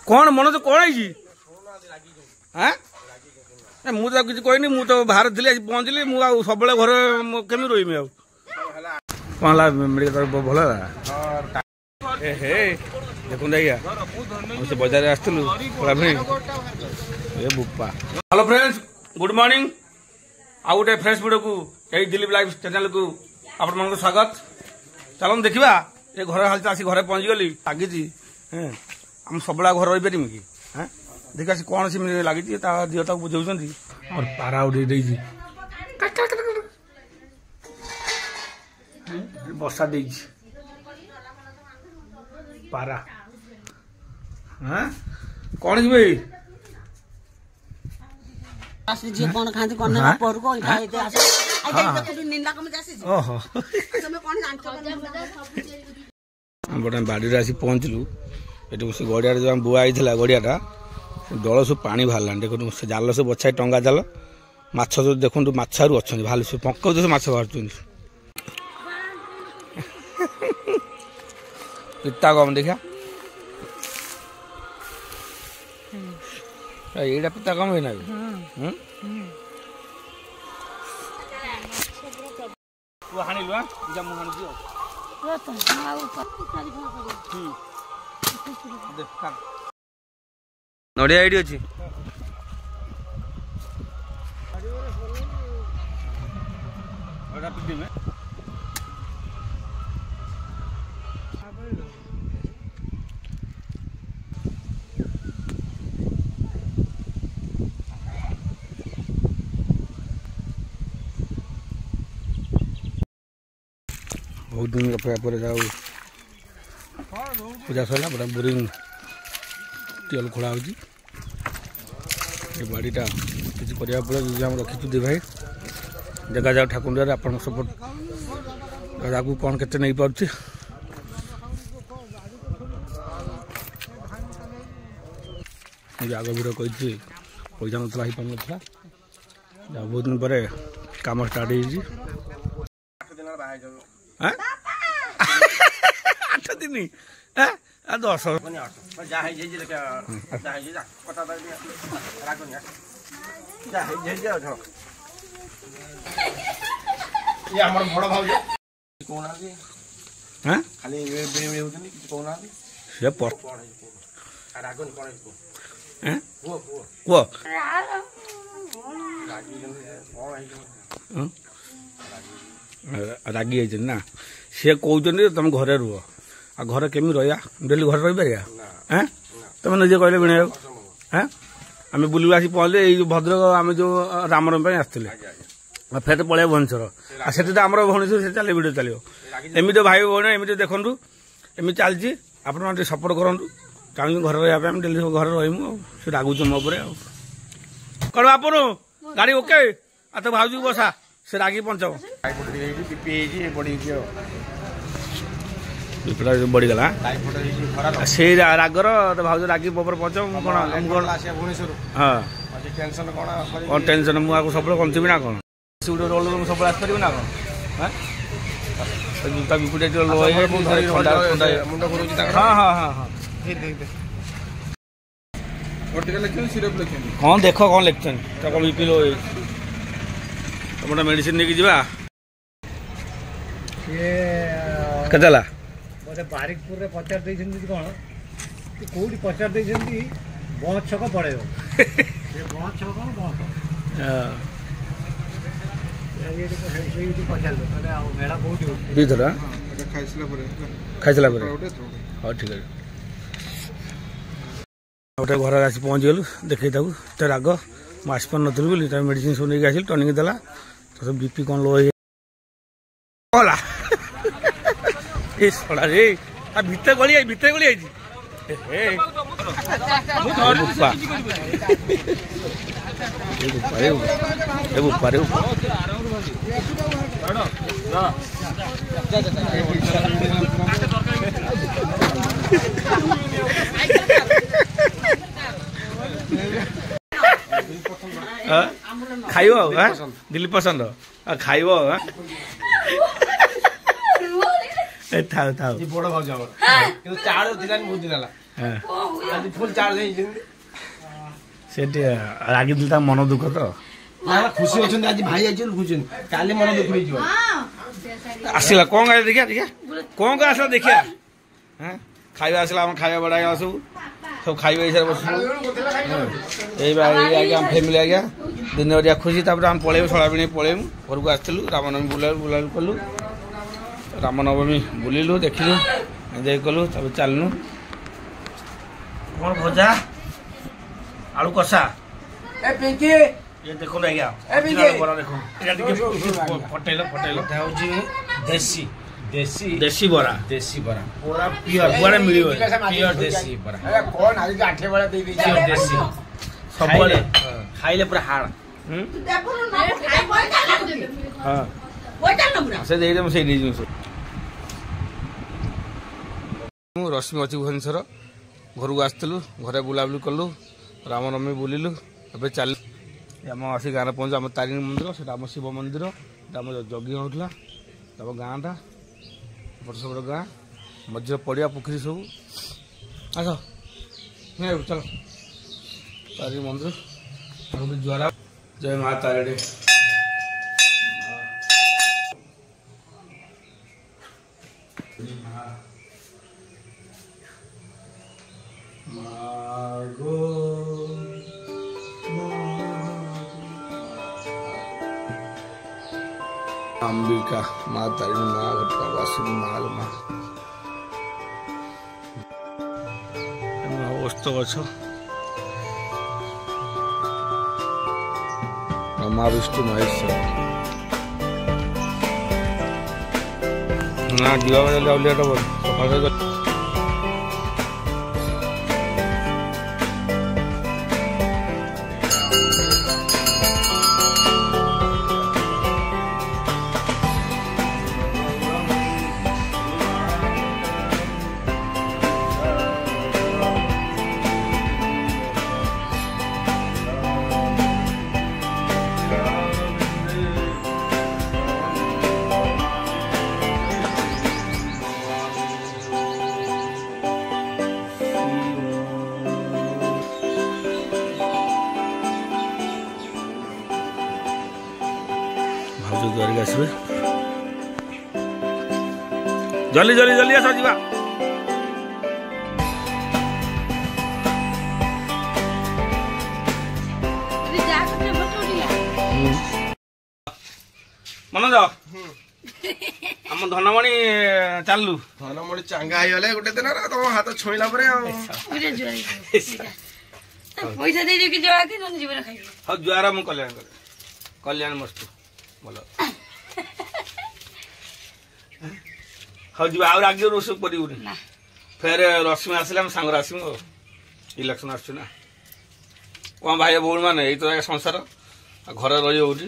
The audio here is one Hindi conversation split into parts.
कौन मन तो कौन है मुझे किसी कहनी मुझे तो बाहर थी आज पहुँचली मुझे सब घर केमी रही कौन मेडिकल भल देखो आज्ञा से बजार आसलु बुपा हेलो फ्रेंड्स गुड मॉर्निंग आउ गोटे फ्रेश वीडियो को यही दिलीप लाइव चैनल को आप स्वागत चलो देखा ये घर हाल आसी घरे पहुँची गली लगी हम सब घर रही पारे कि देखा कौन सी लगी दिह बुझाऊँ और पारा उड़े बसा दे पारा कौन की भाई कौन खाती कौन गोटे बाड़ी आसी पहुँचलु ये से गड़िया जो बुआ आई गड़ियाटा दल सब पा बाहर देखो से जाल से बछाई टंगा जाल माछ जो देखो माछारू अच्छा भालू से पंक से माछ बाहर पिता कम देखा ये पिता कम है ना नड़िया आईडी अच्छी बहुत दिन अपेक्षा पर जाओ पूजा सरला पूरा बोरिंग टियल खोला हो बाड़ीटा किसी करने पड़े आम रखी दे भाई देखा जाओ ठाकुर आप सपोर्ट आगे कौन के नहीं पार्टी आग भिड़ कही पैसा ना हो पार ना बहुत दिन पर कम स्टार्ट हो 8 दिन 10 रागी ना सी कहते तुम घरे रुह आ घर केमी रहा डेली घर रही पार तुम निजे कहले विण आम बुल आसी पहुँचे ये भद्रक आम जो रामरम आसते फेर पलिया भुवनेश्वर से आम भुवनेश्वर से चले भिड चलो एमती भाई भौणी एमती देखु एमती चलती आप सपोर्ट करूँ चाहूँ घर रहा डेली घर रही से रागुच मो कौन आप गाड़ी ओके आ तो भाजी बसा से रागी पंचम बढ़ीगला से रागर भाज रागी पोपर पंचम कौन हाँ कौन टेंशन मुझे सब कमथी ना कौन रोल सब आसपार ना कौन जूता बिकुटा हाँ हाँ हाँ हाँ हाँ देख कौन लिखन कौन बीपी लो तुम मेडिसिन नहीं जा केला बारिकपुर रे पचार कौन कौटी पचार बस छक पड़े बस छक कौन खाई हाँ ठीक है गोटे घर आसी पहुँची गलु देखे तो राग मुझे आसपार नी बोली मेडिसिन सब नहीं आसिल टनिक देला तो बीपी कौन लो गला ये सड़ा रे भितर गली आई खाइब दिल्ली पसंद खाइब बड़ भाज चाड़ बहुत दिन फुल चार्ज ହେଇଛନ୍ତି ସେଠି ରାଗିଥିଲି ତା ମନ ଦୁଃଖ ତ ନା ଖୁସି ଅଛନ୍ତି ଆଜି ଭାଇ ଆଇଛନ୍ତି ଖୁସି କାଲି ମନ ଦୁଃଖ ହେଇଯିବ ଆସିଲା କଣ ଖାଇବା ଦେଖିଆ ଦେଖିଆ କଣ କଣ ଆସିଲା ଦେଖିଆ ଖାଇବା ଆସିଲା ଆମ ଖାଇବା ବଡ ଆଜ୍ଞା ସବୁ ଖାଇବା ହିସାବରେ ବସିବୁ ଏଇ ଆଜ୍ଞା ଫ୍ୟାମିଲି ଆଜ୍ଞା ଦିନ ଅରିଆ ଖୁସି ତାପରେ ଆମେ ପଳେଇବୁ ସଳାବିଣି ପଳେଇବୁ ଘରକୁ ଆସିଥିଲୁ ରାମନବମୀ ବୁଲାବୁଲି କଲୁ ରାମନବମୀ ବୁଲିଲୁ ଦେଖିଲୁ ଏନ୍ଜୟ କଲୁ ତାପରେ ଚାଲିଲୁ କଣ ଭଜା ଆଳୁ କଷା ये देखो ना क्या बड़ा देखो फटेलो এটা হচ্ছে দেশি দেশি देसी बरा দেশি বড়া पूरा प्योर बड़ा मिलियो পিওর দেশি বড়া কোন আজ 8 বেলা দেই দিছি পিওর দেশি सब बड़े খাইলে পুরা হাড় हां से देई दम से दी जिंस मु रश्मि अछि भुवनेश्वर घर को आस्तलु घरे बुलाबुली कलु रामनवमी बुलिलु अबे चल आम आसी गाँव पहुँच आम तारिणी मंदिर से आम शिव मंदिर आम जज्ञ होता तब गाँटा बड़ सब गाँ मझे पड़िया पोखरी सब आस चल तारिणी मंदिर जुआरा जय माँ तारिणी अंबिका माँ तारिणी माँ घटका वासिनी माल माँ ओस्त गछ माँ विष्णु महेश्वर ना दिवा बजे सकाल द्वारिक आसबे जल्दी जल्दी जल्दी आस जा मन जाओ आम धनमणि चालू ଧନମଣି ଚାଙ୍ଗା ହେଇଗଲେ ଗୋଟେ ଦିନ ତମ ହାତ ଛୁଇଁଲା ପରେ ଆଉ पैसा दे कि जवा कि नन जीवन खाइ हाँ जुआर मु कल्याण करे कल्याण मस्तु बोल हाँ जी आगे आगे रोष कर फेर रश्मि आसले आम सांगर आसमु इलेक्शन आस कौन भाई भौणी मैंने यही तो संसार घर रही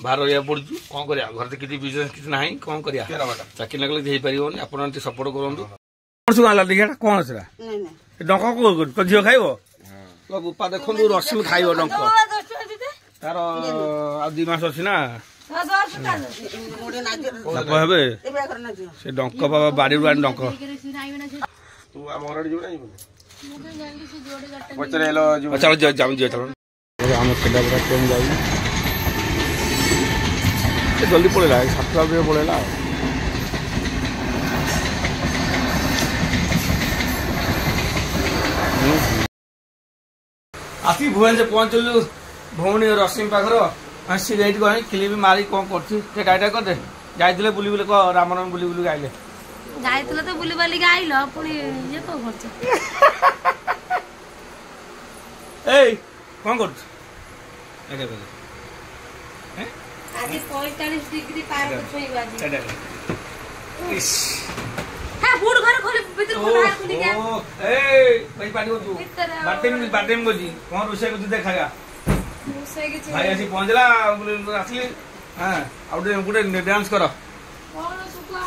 बाहर रहा पड़ू कौन कर घर तो किसी बिजनेस किसी ना कौन कर चाकरी नकले पारे आप सपोर्ट करूँ देखिए कौन है डंक तो झील खाइब बुपा देखु रश्मि खाइब डंक तार आ 2 मास अच्छी ना हे से डंक बाबा बाड़ी डंक चलो चलो आम केन्द्रापड़ा ट्रेन जाऊ जल्दी पड़ेगा 7टा बजे पड़ेगा आसी भुवन से पहुंचलु भौणी रश्मि पाखर सी गाड़ी को क्लिप मारी कौन कर गाड़ीटा करदे जाइए बुली बुली कह रामनवमी बुली बुली आइले जाइतले तो बुली बाली आइल पुणी ये को करछ ए कौन कर आज 45 डिग्री पार को छुईबा जी इस हां बूढ़ घर खोले भीतर को बाहर खुली गया ओ ए भाई पानी को तू बाटे में बोली कौन रोसे को तू देखागा रोसे के भाई ऐसी पहुंचला असली हां आउटे गुटे डांस करो कौन सुकुआ